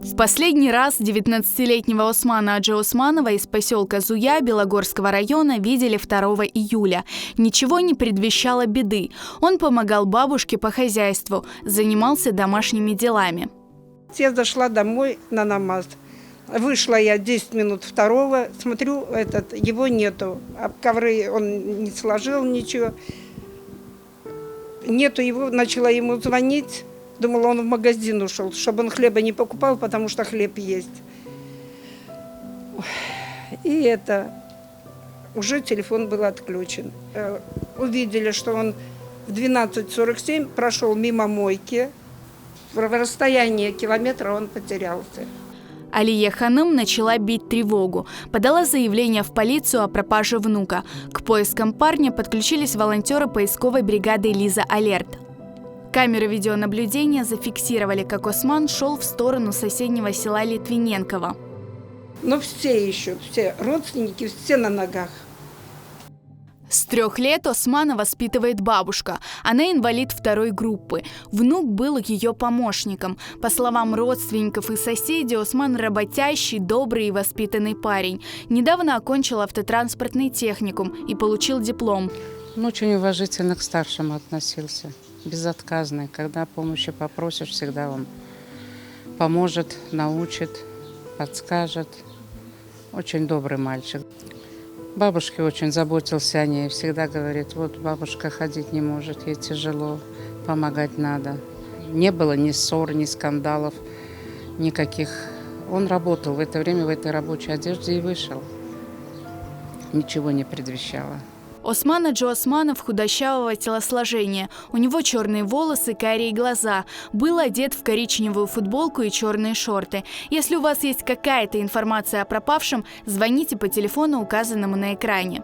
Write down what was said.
В последний раз 19-летнего Османа Аджи Османова из поселка Зуя Белогорского района видели 2 июля. Ничего не предвещало беды. Он помогал бабушке по хозяйству, занимался домашними делами. Я зашла домой на намаз. Вышла я 10 минут 2, смотрю, его нету. А ковры он не сложил, ничего. Нету его, начала ему звонить. Думала, он в магазин ушел, чтобы он хлеба не покупал, потому что хлеб есть. И уже телефон был отключен. Увидели, что он в 12:47 прошел мимо мойки. В расстоянии километра он потерялся. Алия Ханым начала бить тревогу. Подала заявление в полицию о пропаже внука. К поискам парня подключились волонтеры поисковой бригады «Лиза Алерт». Камеры видеонаблюдения зафиксировали, как Осман шел в сторону соседнего села Литвиненково. Но все еще, все родственники, все на ногах. С 3 лет Османа воспитывает бабушка. Она инвалид 2 группы. Внук был ее помощником. По словам родственников и соседей, Осман работящий, добрый и воспитанный парень. Недавно окончил автотранспортный техникум и получил диплом. Он очень уважительно к старшим относился, безотказный. Когда помощи попросишь, всегда он поможет, научит, подскажет. Очень добрый мальчик. Бабушке очень заботился о ней. Всегда говорит, вот бабушка ходить не может, ей тяжело, помогать надо. Не было ни ссор, ни скандалов, никаких. Он работал в это время в этой рабочей одежде и вышел. Ничего не предвещало. Осман Аджи Османов худощавого телосложения. У него черные волосы, карие глаза. Был одет в коричневую футболку и черные шорты. Если у вас есть какая-то информация о пропавшем, звоните по телефону, указанному на экране.